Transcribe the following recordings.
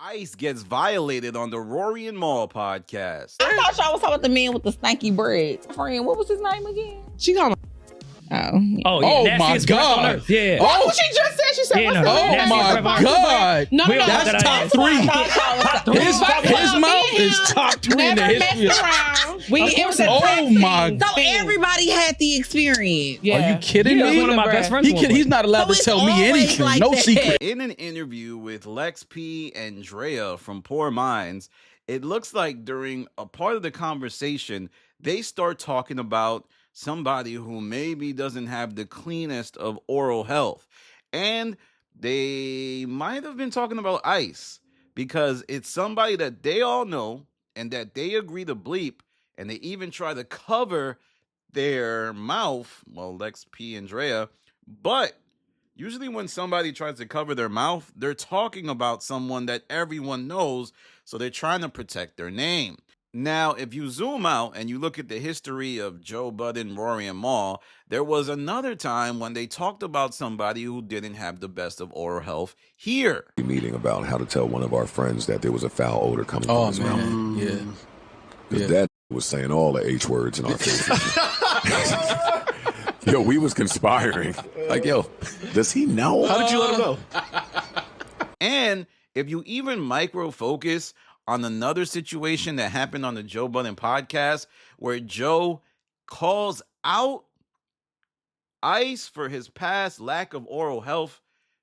Ice gets violated on the Rory and Maul podcast. I thought y'all was talking about the man with the stanky bread. Friend, what was his name again? She called him. Oh, yeah. Oh my God. Yeah. That's what she just said. She said, Yeah, what's no, the oh name? my God. No, We all that's got top that. three. His mouth is top three in the Never history. messed around. It was a Oh my So God. everybody had the experience. Yeah. Are you kidding Yeah, me? one of my best friends. He's not allowed So to it's tell me always anything. like No that. secret. In an interview with Lex P and Drea from Poor Minds, it looks like during a part of the conversation, they start talking about somebody who maybe doesn't have the cleanest of oral health. And they might have been talking about Ice because it's somebody that they all know and that they agree to bleep, and they even try to cover their mouth. Well, Lex P and Drea, but usually when somebody tries to cover their mouth, they're talking about someone that everyone knows, so they're trying to protect their name. Now, if you zoom out and you look at the history of Joe Budden, Rory, and Maul, there was another time when they talked about somebody who didn't have the best of oral health here. Meeting about how to tell one of our friends that there was a foul odor coming from his mouth. Yeah. Because Dad was saying all the H words in our faces. Yo, we was conspiring. Like, yo, does he know? How did you let him know? And if you even micro focus on another situation that happened on the Joe Budden podcast where Joe calls out Ice for his past lack of oral health,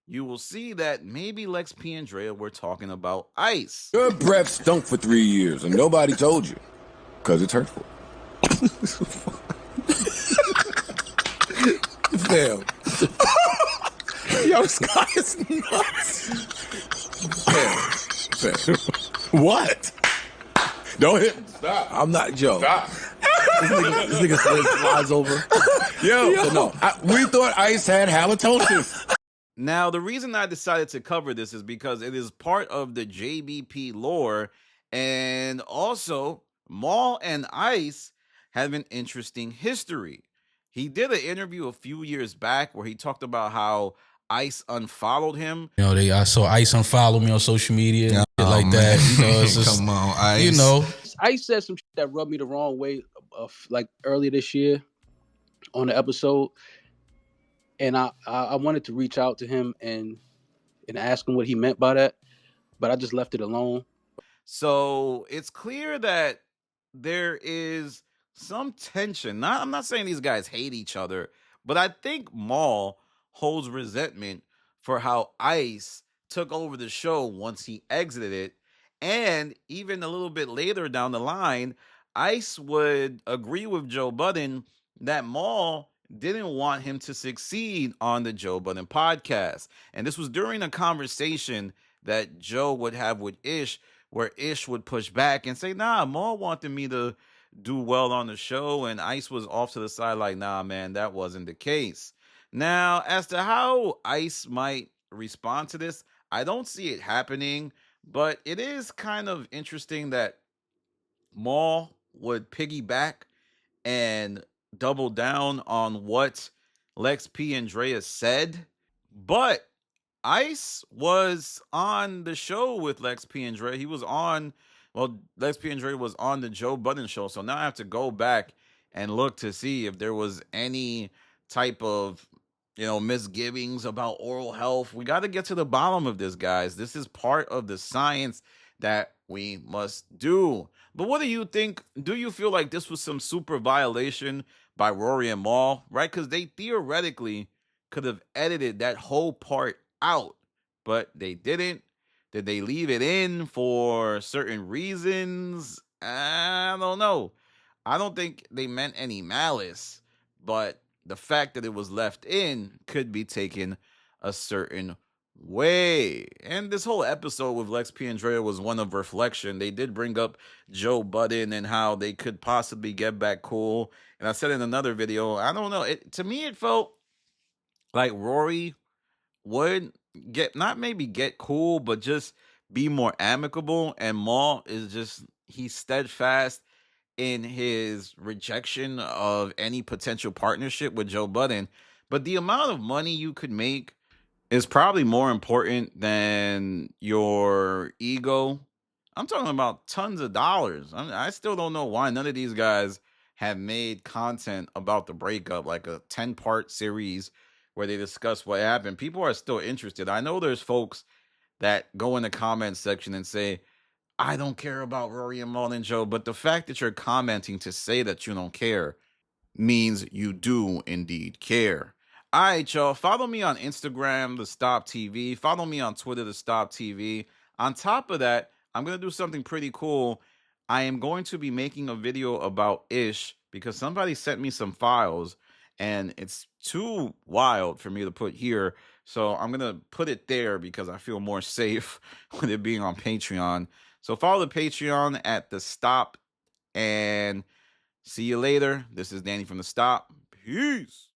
you will see that maybe Lex P and Drea were talking about Ice. Your breath stunk for 3 years and nobody told you. Because it's hurtful. Damn. Yo, this guy is nuts. Damn. What? Don't hit. Stop. I'm not Joe. Stop. This nigga flies over. Yo. So no, We thought Ice had halitosis. Now, the reason I decided to cover this is because it is part of the JBP lore, and also Maul and Ice have an interesting history. He did an interview a few years back where he talked about how Ice unfollowed him. You know, I saw Ice unfollow me on social media and shit like that. You know, it's just, Come on, Ice. you know. Ice said some shit that rubbed me the wrong way, like earlier this year on the episode, and I wanted to reach out to him and ask him what he meant by that, but I just left it alone. So it's clear that there is some tension. I'm not saying these guys hate each other, but I think Maul holds resentment for how Ice took over the show once he exited it. And even a little bit later down the line, Ice would agree with Joe Budden that Maul didn't want him to succeed on the Joe Budden podcast. And this was during a conversation that Joe would have with Ish, where Ish would push back and say, nah, Maul wanted me to do well on the show. And Ice was off to the side like, nah, man, that wasn't the case. Now, as to how Ice might respond to this, I don't see it happening, but it is kind of interesting that Maul would piggyback and double down on what Lex P and Drea said. But Ice was on the show with Lex P and Drea. He was on, well, Lex P and Drea was on the Joe Budden show. So now I have to go back and look to see if there was any type of, misgivings about oral health. We got to get to the bottom of this, guys. This is part of the science that we must do. But what do you think? Do you feel like this was some super violation by Rory and Maul, right? Because they theoretically could have edited that whole part out, but they didn't. Did they leave it in for certain reasons? I don't know. I don't think they meant any malice, but the fact that it was left in could be taken a certain way. And this whole episode with Lex P and Drea was one of reflection. They did bring up Joe Budden and how they could possibly get back cool. And I said in another video, I don't know. To me, it felt like Rory would not maybe get cool, but just be more amicable. And Maul is just, he's steadfast in his rejection of any potential partnership with Joe Budden. But the amount of money you could make is probably more important than your ego. I'm talking about tons of dollars. I still don't know why none of these guys have made content about the breakup, like a 10-part series where they discuss what happened. People are still interested. I know there's folks that go in the comment section and say, I don't care about Rory and Maul and Joe, but the fact that you're commenting to say that you don't care means you do indeed care. All right, y'all. Follow me on Instagram, The Stop TV. Follow me on Twitter, The Stop TV. On top of that, I'm going to do something pretty cool. I am going to be making a video about Ish because somebody sent me some files and it's too wild for me to put here. So I'm going to put it there because I feel more safe with it being on Patreon. So follow the Patreon at The Stop and see you later. This is Danny from The Stop. Peace.